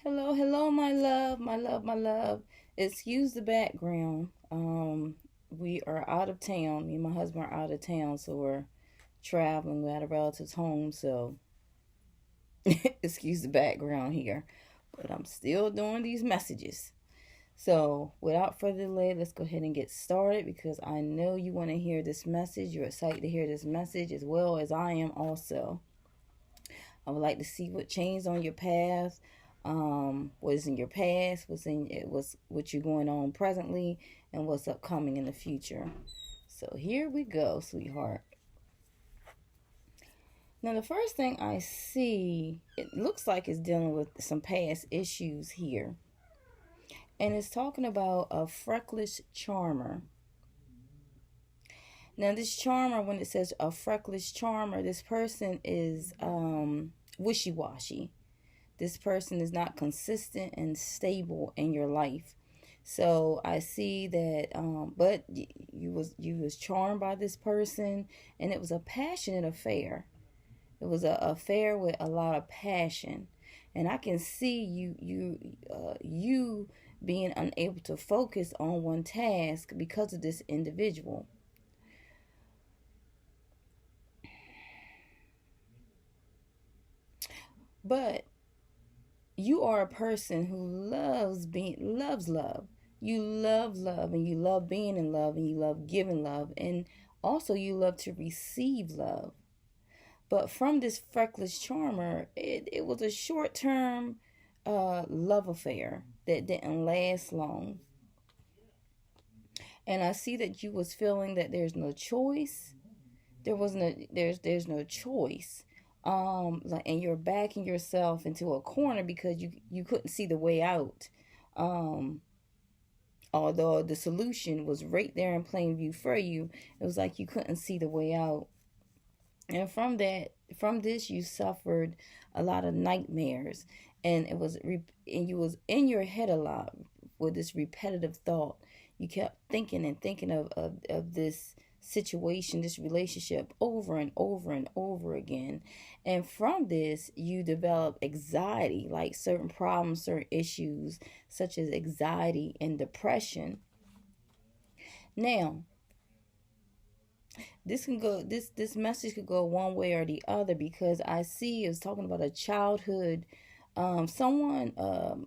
Hello, hello, my love, my love, my love. Excuse the background. We are out of town. Me and my husband are out of town, so we're traveling. We're at a relative's home, so excuse the background here. But I'm still doing these messages. So, without further delay, let's go ahead and get started because I know you want to hear this message. You're excited to hear this message as well as I am also. I would like to see what changed on your path, what is in your past, what's what you're going on presently, and what's upcoming in the future. So here we go, sweetheart. Now the first thing I see, it looks like it's dealing with some past issues here, and it's talking about a freckless charmer. Now this charmer, when it says a freckless charmer, this person is wishy-washy. This person is not consistent and stable in your life. So I see that, but you was charmed by this person, and it was a passionate affair. It was an affair with a lot of passion, and I can see you being unable to focus on one task because of this individual. But you are a person who loves love. You love love, and you love being in love, and you love giving love, and also you love to receive love. But from this freckless charmer, it was a short term love affair that didn't last long. And I see that you was feeling that there's no choice. There's no choice. Like, and you're backing yourself into a corner because you couldn't see the way out. Um, Although the solution was right there in plain view for you, it was like you couldn't see the way out. And from this, you suffered a lot of nightmares, and and you was in your head a lot with this repetitive thought. You kept thinking and thinking of this situation, this relationship over and over and over again. And from this, you develop anxiety, like certain problems, certain issues, such as anxiety and depression. Now, this message could go one way or the other because I see it's talking about a childhood, someone,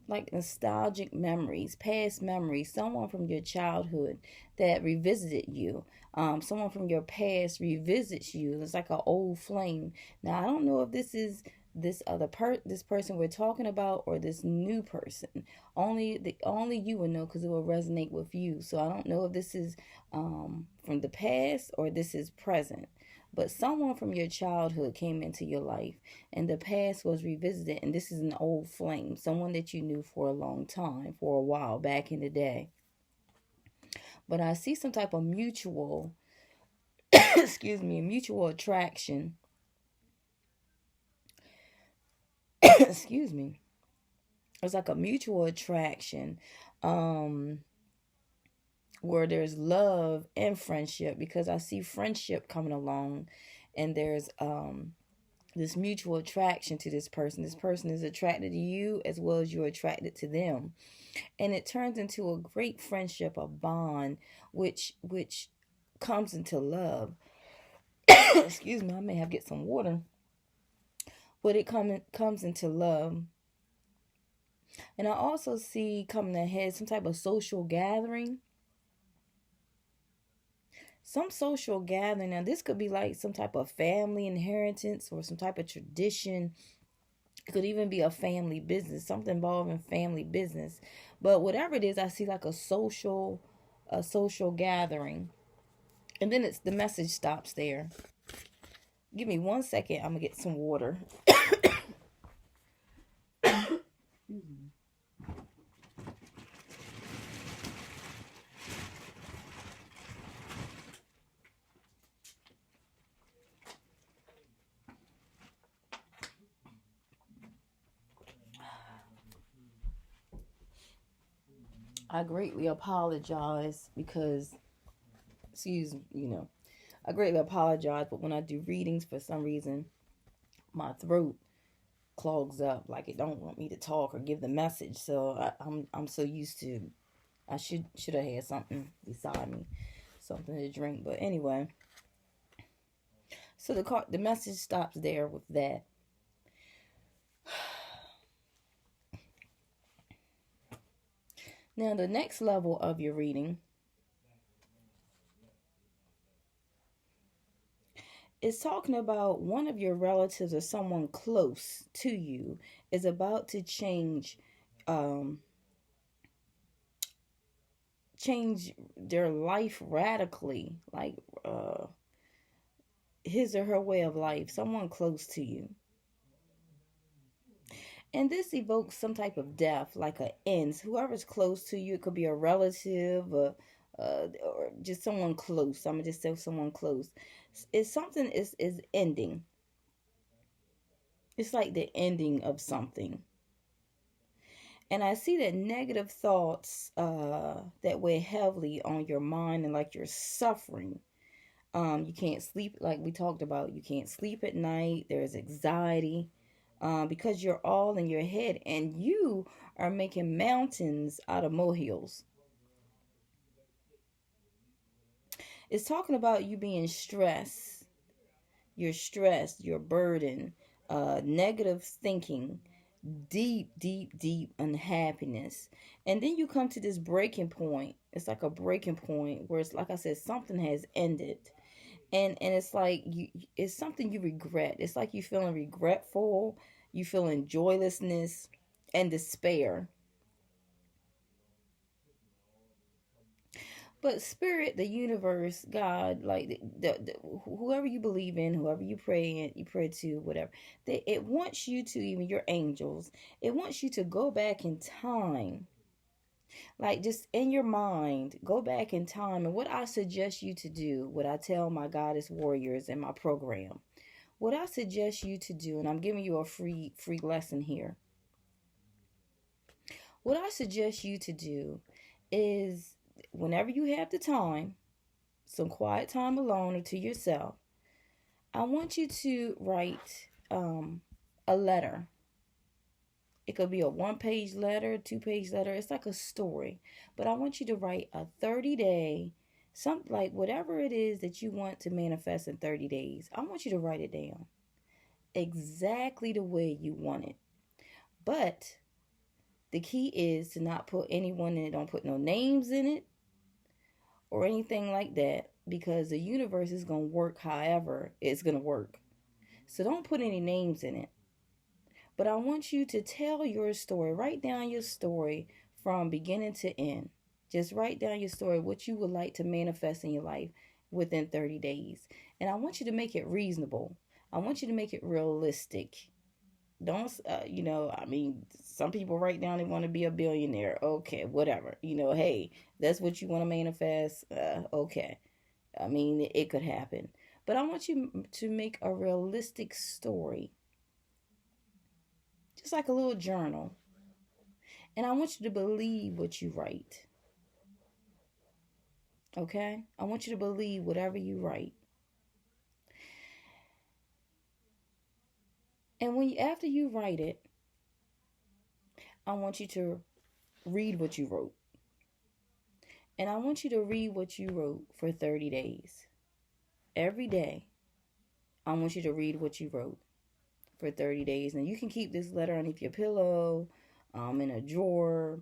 like nostalgic memories, past memories, someone from your childhood that revisited you. Someone from your past revisits you. It's like an old flame. Now I don't know if this is this person we're talking about or this new person. Only you will know because it will resonate with you. So I don't know if this is from the past or this is present. But someone from your childhood came into your life and the past was revisited, and this is an old flame, someone that you knew for a long time, for a while back in the day. But I see some type of mutual, excuse me, mutual attraction, excuse me. It's like a mutual attraction, um, where there's love and friendship because I see friendship coming along, and there's this mutual attraction to this person. This person is attracted to you as well as you're attracted to them, and it turns into a great friendship, a bond, which comes into love. Excuse me, I may have to get some water, but comes into love. And I also see coming ahead some type of social gathering. Some social gathering. Now, this could be like some type of family inheritance or some type of tradition. It could even be a family business, something involving family business. But whatever it is, I see like a social gathering. And then the message stops there. Give me 1 second. I'm gonna get some water. I greatly apologize because, I greatly apologize, but when I do readings, for some reason, my throat clogs up, like it don't want me to talk or give the message. So I'm so used to. I should have had something beside me, something to drink. But anyway, so the message stops there with that. Now the next level of your reading is talking about one of your relatives or someone close to you is about to um, change their life radically, like his or her way of life, someone close to you. And this evokes some type of death, like a end. Whoever's close to you, it could be a relative, or just someone close. I'm gonna just say someone close. It's something is ending. It's like the ending of something. And I see that negative thoughts that weigh heavily on your mind and like you're suffering. You can't sleep, like we talked about. You can't sleep at night. There's anxiety because you're all in your head and you are making mountains out of molehills. It's talking about you being stressed. You're stressed, you're burdened, negative thinking, deep unhappiness. And then you come to this breaking point. It's like a breaking point where it's like I said, something has ended. And it's like it's something you regret. It's like you feeling regretful, you feeling joylessness and despair. But spirit, the universe, God, like the whoever you believe in, whoever you pray to, whatever, it wants you to, even your angels, it wants you to go back in time, like just in your mind, go back in time. And what I suggest you to do, what I tell my goddess warriors in my program, what I suggest you to do, and I'm giving you a free lesson here. What I suggest you to do is whenever you have the time, some quiet time alone or to yourself, I want you to write a letter. It could be a 1-page letter, 2-page letter. It's like a story. But I want you to write a 30-day, something like whatever it is that you want to manifest in 30 days. I want you to write it down exactly the way you want it. But the key is to not put anyone in it. Don't put no names in it or anything like that, because the universe is going to work however it's going to work. So don't put any names in it. But I want you to tell your story. Write down your story from beginning to end. Just write down your story, what you would like to manifest in your life within 30 days. And I want you to make it reasonable. I want you to make it realistic. Don't, I mean, some people write down they want to be a billionaire. Okay, whatever. Hey, that's what you want to manifest. Okay. I mean, it could happen. But I want you to make a realistic story. Just like a little journal. And I want you to believe what you write. Okay? I want you to believe whatever you write. And after you write it, I want you to read what you wrote. And I want you to read what you wrote for 30 days. Every day, I want you to read what you wrote for 30 days. And you can keep this letter underneath your pillow, in a drawer,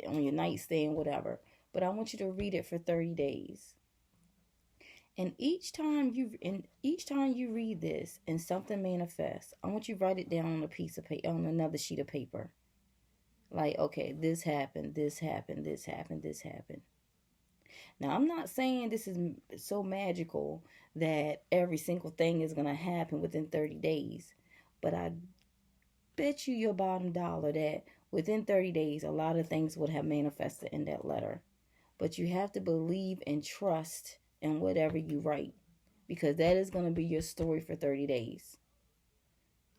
on your nightstand, whatever. But I want you to read it for 30 days. And each time you read this and something manifests, I want you to write it down on a piece of paper, on another sheet of paper. Like, okay, this happened, this happened, this happened, this happened. Now, I'm not saying this is so magical that every single thing is going to happen within 30 days. But I bet you your bottom dollar that within 30 days, a lot of things would have manifested in that letter. But you have to believe and trust in whatever you write, because that is going to be your story for 30 days.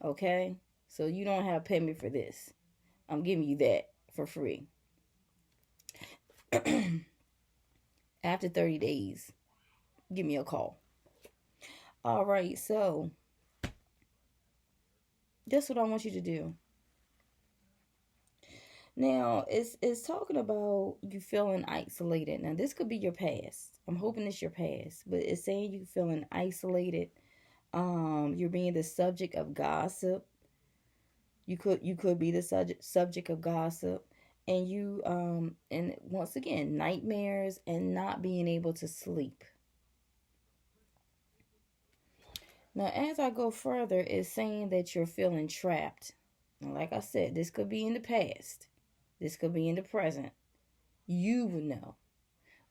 Okay? So you don't have to pay me for this. I'm giving you that for free. After 30 days, give me a call. All right, so That's what I want you to do. Now, it's talking about you feeling isolated. Now, this could be your past. I'm hoping it's your past, but it's saying you feeling isolated. You're being the subject of gossip. You could be the subject of gossip, and and once again, nightmares and not being able to sleep. Now, as I go further, it's saying that you're feeling trapped. And like I said, this could be in the past. This could be in the present. You would know.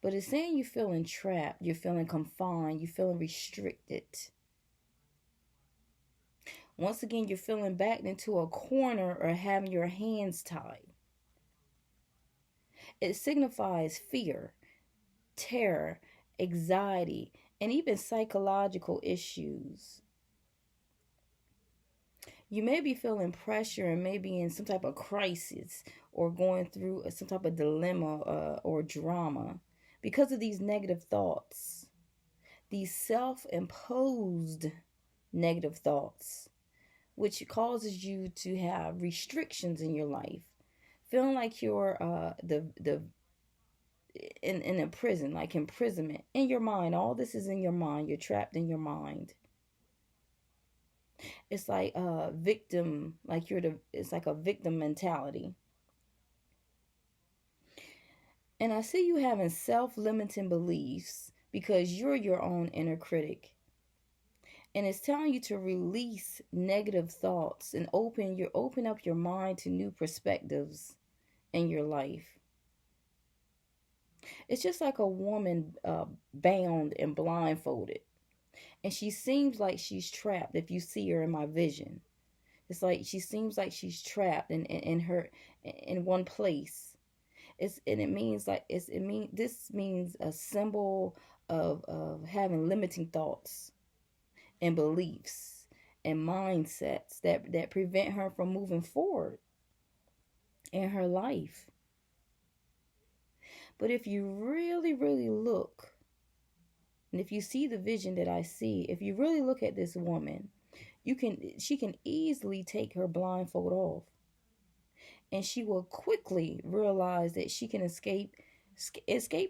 But it's saying you're feeling trapped, you're feeling confined, you're feeling restricted. Once again, you're feeling backed into a corner or having your hands tied. It signifies fear, terror, anxiety, and even psychological issues. You may be feeling pressure and maybe in some type of crisis or going through some type of dilemma or drama because of these negative thoughts, these self imposed negative thoughts, which causes you to have restrictions in your life, feeling like you're the in a prison, like imprisonment in your mind. All this is in your mind. You're trapped in your mind. It's like a victim, like it's like a victim mentality. And I see you having self-limiting beliefs because you're your own inner critic. And it's telling you to release negative thoughts and open up your mind to new perspectives in your life. It's just like a woman bound and blindfolded, and she seems like she's trapped. If you see her in my vision, it's like she seems like she's trapped in her in one place. And it means like this means a symbol of having limiting thoughts and beliefs and mindsets that prevent her from moving forward in her life. But if you really, really look, and if you see the vision that I see, if you really look at this woman, she can easily take her blindfold off, and she will quickly realize that she can escape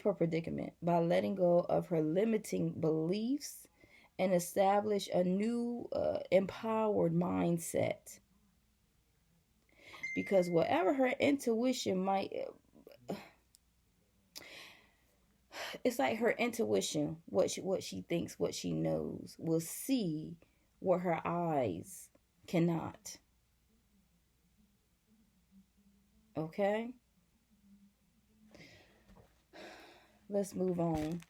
her predicament by letting go of her limiting beliefs and establish a new empowered mindset. Because whatever her intuition might, it's like her intuition, what she thinks, what she knows, will see what her eyes cannot. Okay? Let's move on.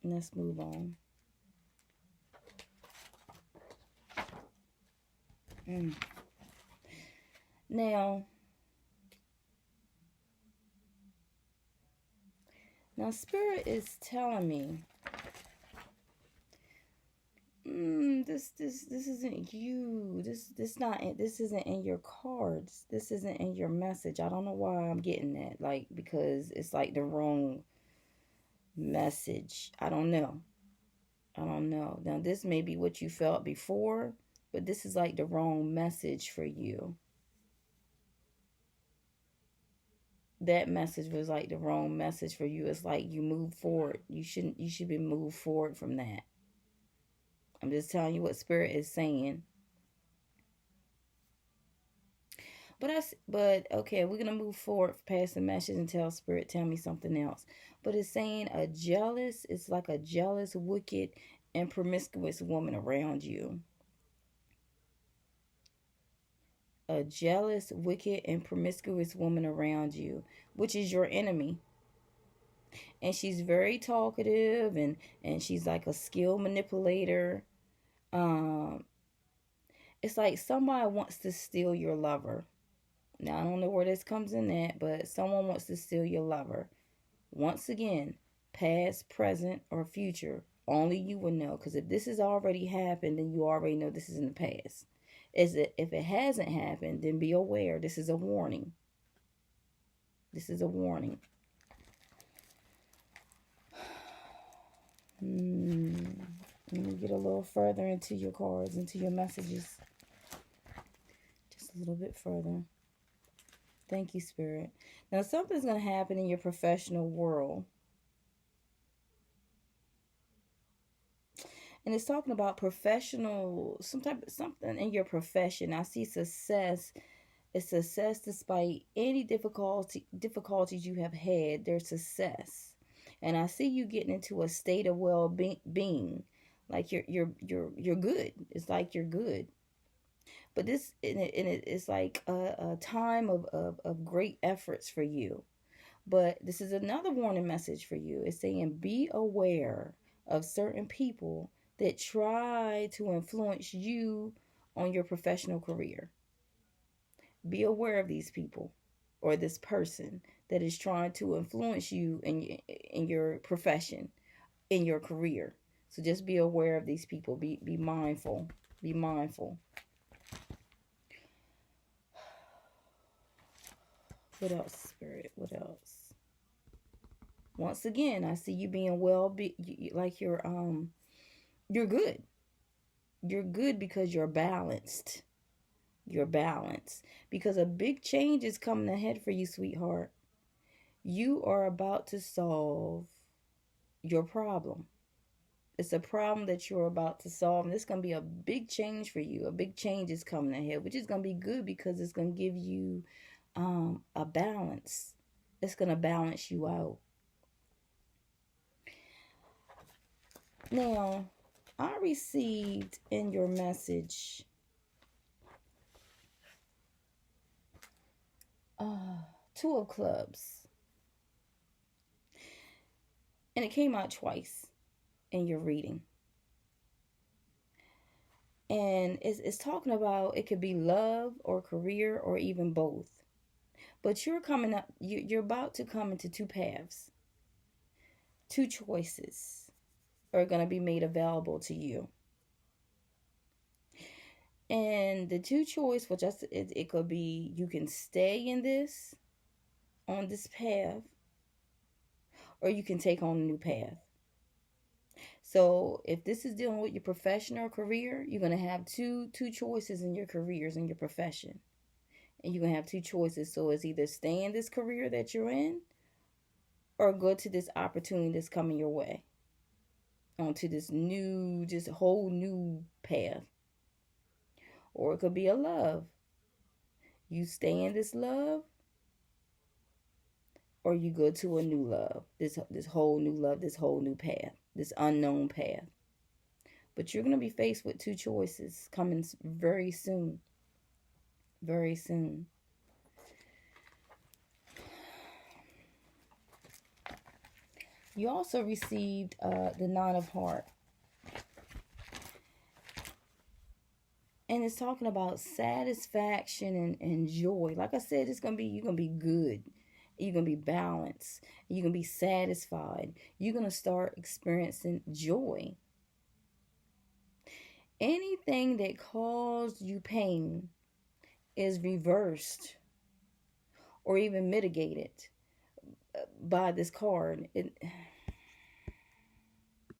Let's move on. Mm. Now, Spirit is telling me, this isn't you. This isn't in your cards. This isn't in your message. I don't know why I'm getting that. Like, because it's like the wrong message. I don't know. Now, this may be what you felt before, but this is like the wrong message for you. That message was like the wrong message for you. It's like you move forward. You should be moved forward from that. I'm just telling you what Spirit is saying. But okay, we're gonna move forward past the message and tell me something else. But it's saying it's like a jealous, wicked, and promiscuous woman around you. A jealous, wicked, and promiscuous woman around you, which is your enemy. And she's very talkative, and she's like a skilled manipulator. Um, it's like somebody wants to steal your lover. Now, I don't know where this comes in at, but someone wants to steal your lover. Once again, past, present, or future, only you will know. Because if this has already happened, then you already know this is in the past. If it hasn't happened, then be aware. This is a warning. This is a warning. Let me get a little further into your cards, into your messages. Just a little bit further. Thank you, Spirit. Now, something's going to happen in your professional world. And it's talking about professional, something in your profession. I see success. It's success despite any difficulties you have had. There's success, and I see you getting into a state of well-being, like you're good. It's like you're good. But this it's like a time of great efforts for you. But this is another warning message for you. It's saying be aware of certain people that try to influence you on your professional career. Be aware of these people or this person that is trying to influence you in your profession, in your career. So just be aware of these people. Be mindful. Be mindful. What else, Spirit? What else? Once again, I see you being like you're good. You're good because you're balanced. You're balanced. Because a big change is coming ahead for you, sweetheart. You are about to solve your problem. It's a problem that you're about to solve, and it's going to be a big change for you. A big change is coming ahead, which is going to be good because it's going to give you a balance. It's going to balance you out. Now, I received in your message Two of Clubs. And it came out twice in your reading. And it's talking about it could be love or career or even both. But you're coming up, you're about to come into two paths. Two choices are going to be made available to you. And the two choices, which it could be you can stay in this, on this path, or you can take on a new path. So if this is dealing with your profession or career, you're going to have two choices in your careers, in your profession. And you're going to have two choices. So it's either stay in this career that you're in or go to this opportunity that's coming your way. Onto this new, just whole new path. Or it could be a love. You stay in this love or you go to a new love. This whole new love, this whole new path, this unknown path. But you're going to be faced with two choices coming very soon. Very soon. You also received the Nine of Hearts. And it's talking about satisfaction and joy. Like I said, you're going to be good. You're going to be balanced. You're going to be satisfied. You're going to start experiencing joy. Anything that caused you pain is reversed or even mitigated by this card.